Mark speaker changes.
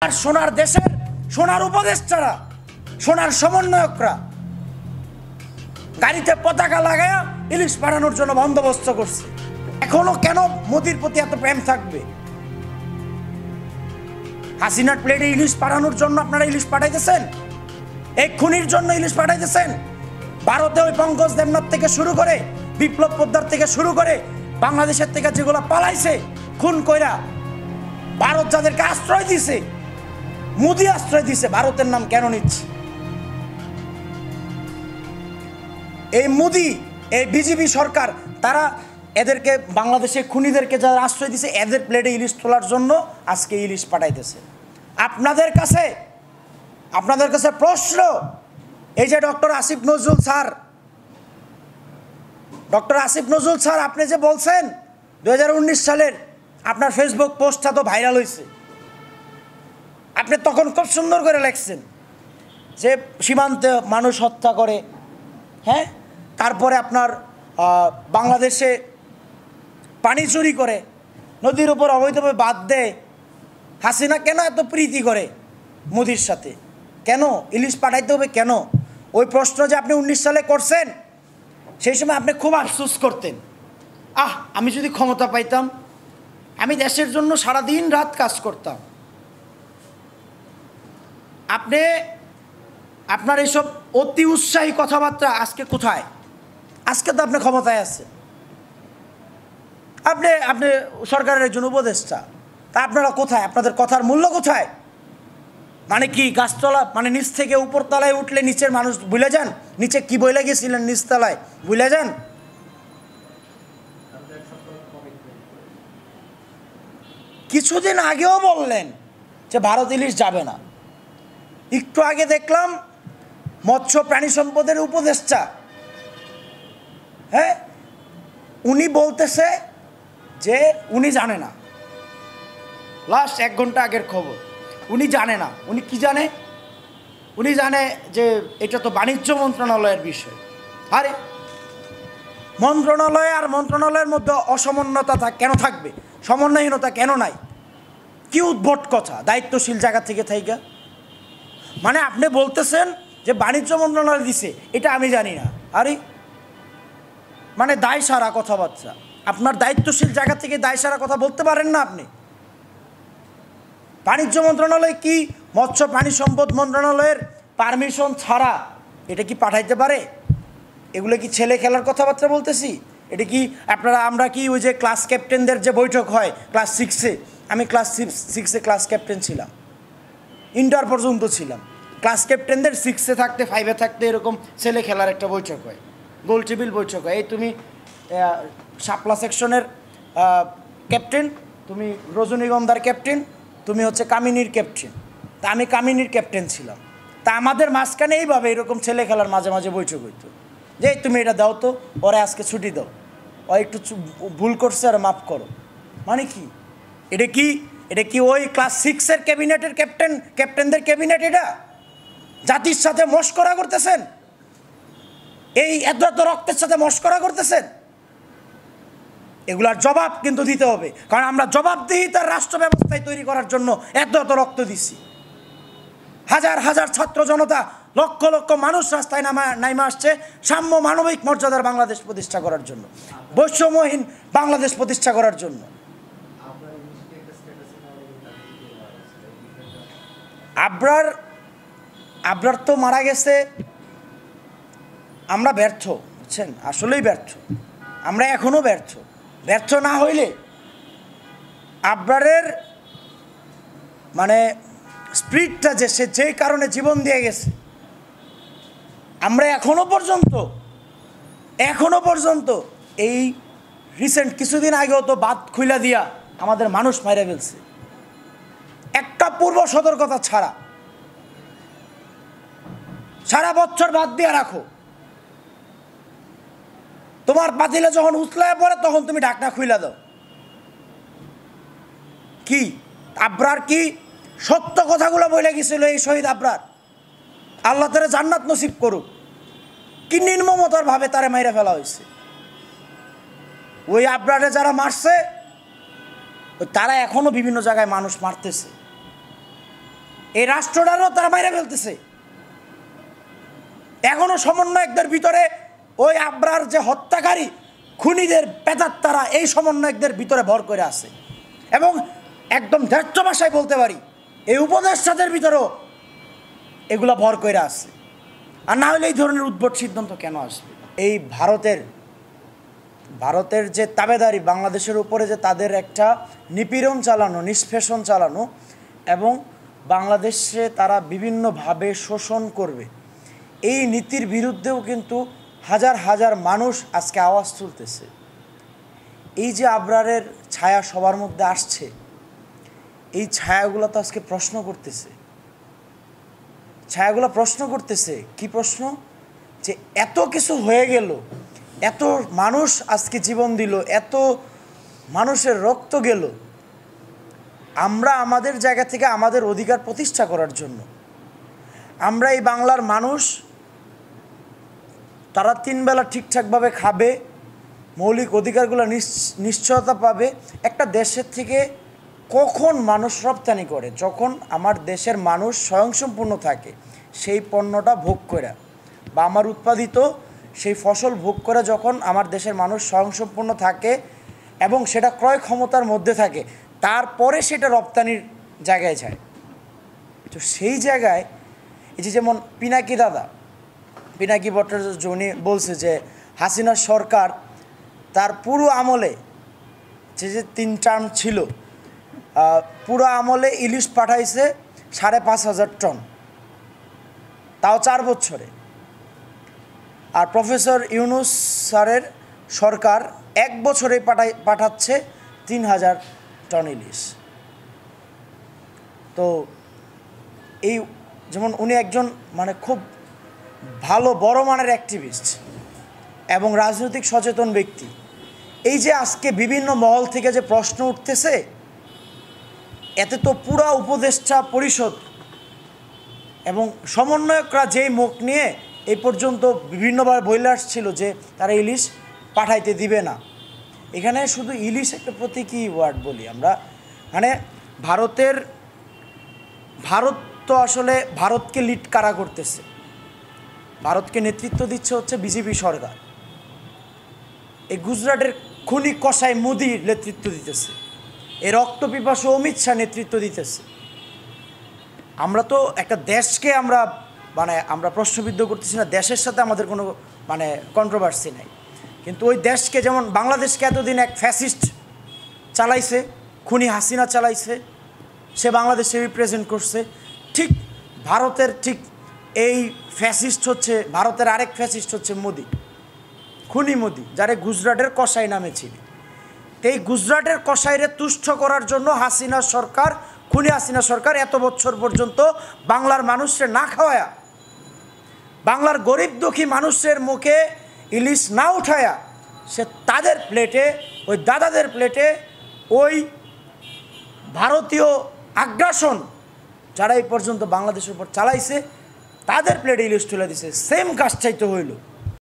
Speaker 1: আর সোনার দেশের সোনার উপদেষ্টারা, সোনার সমন্বয়করা গাড়িতে পতাকা লাগায়া ইলিশ পাঠানোর জন্য বন্দোবস্ত করছে। এখনো কেন মোদির প্রতি এত প্রেম থাকবে? হাসিনার প্লেটে ইলিশ পাঠানোর জন্য আপনারা ইলিশ পাঠাইতেছেন, এই খুনির জন্য ইলিশ পাঠাইতেছেন। ভারতে ওই পঙ্কজ দেবনাথ থেকে শুরু করে বিপ্লব পোদ্দার থেকে শুরু করে বাংলাদেশের থেকে যেগুলো পালাইছে খুন কইরা, ভারত যাদেরকে আশ্রয় দিছে, মোদি আশ্রয় দিছে, ভারতের নাম কেন নিচ্ছে? এই মোদি, এই বিজেপি সরকার, তারা এদেরকে, বাংলাদেশে খুনিদেরকে যারা আশ্রয় দিছে, এদের প্লেটে ইলিশ তোলার জন্য আজকে ইলিশ পাঠাইতেছে। আপনাদের কাছে প্রশ্ন, এই যে ডক্টর আসিফ নজরুল স্যার, আপনি যে বলছেন 2019 সালের আপনার ফেসবুক পোস্টটা তো ভাইরাল হয়েছে, আপনি তখন খুব সুন্দর করে লিখছেন যে সীমান্তে মানুষ হত্যা করে, হ্যাঁ, তারপরে আপনার বাংলাদেশে পানি চুরি করে, নদীর উপর অবৈধভাবে বাঁধ দেয়। হাসিনা কেন এত প্রীতি করে মোদির সাথে? কেন ইলিশ পাঠাইতে হবে কেন? ওই প্রশ্ন যে আপনি 19 সালে করছেন, সেই সময় আপনি খুব আফসোস করতেন, আমি যদি ক্ষমতা পাইতাম, আমি দেশের জন্য সারাদিন রাত কাজ করতাম। আপনি আপনার এইসব অতি উৎসাহী কথাবার্তা আজকে কোথায়? আজকে তো আপনি ক্ষমতায় আছেন, আপনি সরকারের একজন উপদেষ্টা, তা আপনারা কোথায়? আপনাদের কথার মূল্য কোথায়? মানে কি গাছতলা, মানে নিচ থেকে উপর তলায় উঠলে নিচের মানুষ ভুলে যান? নিচে কি বইলে গেছিলেন নিচতলায় ভুলে যান? কিছুদিন আগেও বললেন যে ভারত ইলিশ যাবে না। একটু আগে দেখলাম মৎস্য প্রাণী সম্পদের উপদেষ্টা, হ্যাঁ, উনি বলতেছে যে উনি জানে না। লাস্ট 1 ঘন্টা আগের খবর, উনি জানে না। উনি কি জানে? উনি জানে যে এটা তো বাণিজ্য মন্ত্রণালয়ের বিষয়। আরে মন্ত্রণালয় আর মন্ত্রণালয়ের মধ্যে অসমন্বয়তা কেন থাকবে? সমন্বয়হীনতা কেন নাই? কি উদ্ভট কথা! দায়িত্বশীল জায়গা থেকে থাইকা, মানে আপনি বলতেছেন যে বাণিজ্য মন্ত্রণালয় দিছে, এটা আমি জানি না। আরে মানে দায় সারা কথাবার্তা। আপনার দায়িত্বশীল জায়গা থেকে দায় সারা কথা বলতে পারেন না আপনি? বাণিজ্য মন্ত্রণালয় কি মৎস্য প্রাণী সম্পদ মন্ত্রণালয়ের পারমিশন ছাড়া এটা কি পাঠাইতে পারে? এগুলো কি ছেলে খেলার কথাবার্তা বলতেছি? এটা কি আমরা কি ওই যে ক্লাস ক্যাপ্টেনদের যে বৈঠক হয় ক্লাস 6-এ, আমি ক্লাস 6-এ ক্লাস ক্যাপ্টেন ছিলাম, ইন্টার পর্যন্ত ছিলাম। ক্লাস ক্যাপ্টেনদের 6-এ থাকতে 5-এ থাকতে এরকম ছেলে খেলার একটা বৈঠক হয়, গোল টেবিল বৈঠক হয়। এই তুমি শাপলা সেকশনের ক্যাপ্টেন, তুমি রজনীগন্ধার ক্যাপ্টেন, তুমি হচ্ছে কামিনীর ক্যাপ্টেন। তা আমি কামিনীর ক্যাপ্টেন ছিলাম। তা আমাদের মাঝখানে এইভাবে এরকম ছেলে খেলার মাঝে মাঝে বৈঠক হইতো যে তুমি এটা দাও তো, ওরে আজকে ছুটি দাও, ও একটু ভুল করছে আর মাফ করো। মানে কি এটা কি ওই ক্লাস 6-এর ক্যাবিনেটের ক্যাপ্টেনদের ক্যাবিনেট? এটা জাতির সাথে মশকরা করতেছেন, এই এত রক্তের সাথে মশকরা করতেছেন। এগুলার জবাব কিন্তু দিতে হবে, কারণ আমরা জবাবদিহিতার রাষ্ট্র ব্যবস্থায় তৈরি করার জন্য এত রক্ত দিচ্ছি। হাজার হাজার ছাত্র জনতা, লক্ষ লক্ষ মানুষ রাস্তায় নাইমা আসছে সাম্য মানবিক মর্যাদার বাংলাদেশ প্রতিষ্ঠা করার জন্য, বৈষম্যহীন বাংলাদেশ প্রতিষ্ঠা করার জন্য। আবরার তো মারা গেছে। আমরা ব্যর্থ, বুঝছেন, আসলেই ব্যর্থ। আমরা এখনও ব্যর্থ না হইলে আবরারের মানে স্পিরিটটা যে সে যেই কারণে জীবন দিয়ে গেছে, আমরা এখনো পর্যন্ত এই রিসেন্ট কিছুদিন আগেও তো বাদ খুইলা দিয়া আমাদের মানুষ মাইরা ফেলছে একটা পূর্ব সতর্কতা ছাড়া। সারা বছর বাদ দিয়া রাখো, তোমার পাতিলে যখন উতলায় পড়ে তখন তুমি ঢাকনা খুইলা দাও। কি আবরার কি সত্য কথাগুলো বলে গেছিল এই শহীদ আবরার? আল্লাহ তারে জান্নাত নসিব করুক। কি নির্মমতার ভাবে তারে মাইরা ফেলা হয়েছে। ওই আবরারে যারা মারছে তারা এখনো বিভিন্ন জায়গায় মানুষ মারতেছে। এই রাষ্ট্রটারও তারা মাইরে ফেলতেছে। এখনো সমন্বয়কদের ভিতরে ওই আবরার যে হত্যাকারী খুনিদের পেতাত্তারা এই সমন্বয়কদের ভিতরে ভর করে আছে, এবং একদম ন্যায্য ভাষায় বলতে পারি এই উপদেষ্টাদের ভিতরেও এগুলা ভর করে আছে। আর না হলে এই ধরনের উদ্ভট সিদ্ধান্ত কেন আসবে? এই ভারতের যে তাবেদারি, বাংলাদেশের উপরে যে তাদের একটা নিপীড়ন চালানো, নিষ্পেষণ চালানো, এবং বাংলাদেশে তারা বিভিন্নভাবে শোষণ করবে, এই নীতির বিরুদ্ধেও কিন্তু হাজার হাজার মানুষ আজকে আওয়াজ তুলতেছে। এই যে আবরারের ছায়া সবার মধ্যে আসছে, এই ছায়াগুলো তো আজকে প্রশ্ন করতেছে, ছায়াগুলো প্রশ্ন করতেছে। কি প্রশ্ন? যে এত কিছু হয়ে গেল, এত মানুষ আজকে জীবন দিল, এত মানুষের রক্ত গেল, আমরা আমাদের জায়গা থেকে আমাদের অধিকার প্রতিষ্ঠা করার জন্য, আমরা এই বাংলার মানুষ তারা 3 বেলা ঠিকঠাকভাবে খাবে, মৌলিক অধিকারগুলো নিশ্চয়তা পাবে। একটা দেশের থেকে কখন মানুষ রপ্তানি করে? যখন আমার দেশের মানুষ স্বয়ংসম্পূর্ণ থাকে, সেই পণ্যটা ভোগ করে, বা আমার উৎপাদিত সেই ফসল ভোগ করে যখন আমার দেশের মানুষ স্বয়ংসম্পূর্ণ থাকে এবং সেটা ক্রয় ক্ষমতার মধ্যে থাকে, তারপরে সেটা রপ্তানির জায়গায় যায়। তো সেই জায়গায় এই যে যেমন পিনাকি ভট্টাচার্য উনি বলছে যে হাসিনা সরকার তার পুরো আমলে যে 3 টার্ম ছিল, পুরো আমলে ইলিশ পাঠাইছে 5,500 টন, তাও 4 বছরে। আর প্রফেসর ইউনূস স্যারের সরকার 1 বছরে পাঠাচ্ছে 3,000 টন ইলিশ। তো এই যেমন উনি একজন মানে খুব ভালো বড় মানের অ্যাক্টিভিস্ট এবং রাজনৈতিক সচেতন ব্যক্তি। এই যে আজকে বিভিন্ন মহল থেকে যে প্রশ্ন উঠতেছে, এতে তো পুরা উপদেষ্টা পরিষদ এবং সমন্বয়করা যেই মুখ নিয়ে এই পর্যন্ত বিভিন্নবার বলে আসছিল যে তারা ইলিশ পাঠাইতে দিবে না। এখানে শুধু ইলিশ একটা প্রতীকী ওয়ার্ড বলি আমরা, মানে ভারত তো আসলে ভারতকে লিড কারা করতেছে? ভারতকে নেতৃত্ব দিচ্ছে হচ্ছে বিজেপি সরকার। এই গুজরাটের খুনি কসাই মোদি নেতৃত্ব দিতেছে, এই রক্তপিপাসু অমিত শাহ নেতৃত্ব দিতেছে। আমরা তো একটা দেশকে আমরা প্রশ্নবিদ্ধ করতেছি না, দেশের সাথে আমাদের কোনো কন্ট্রোভার্সি নাই, কিন্তু ওই দেশকে, যেমন বাংলাদেশকে এতদিন এক ফ্যাসিস্ট চালাইছে, খুনি হাসিনা চালাইছে, সে বাংলাদেশে রিপ্রেজেন্ট করছে। ঠিক ভারতের এই ফ্যাসিস্ট হচ্ছে, ভারতের আরেক ফ্যাসিস্ট হচ্ছে মোদি, খুনি মোদি, যারে গুজরাটের কসাই নামে ছিল। এই গুজরাটের কসাইরে তুষ্ট করার জন্য খুনি হাসিনা সরকার এত বছর পর্যন্ত বাংলার মানুষের না খাওয়ায়া, বাংলার গরিব দুঃখী মানুষের মুখে ইলিশ না উঠায়া, সে তাদের প্লেটে, ওই দাদাদের প্লেটে ওই ভারতীয় আগ্রাসন যারা এই পর্যন্ত বাংলাদেশের উপর চালাইছে তাদের প্লেটে ইলিশ তুলে দিছে। সেম কাজটাই তো হইল।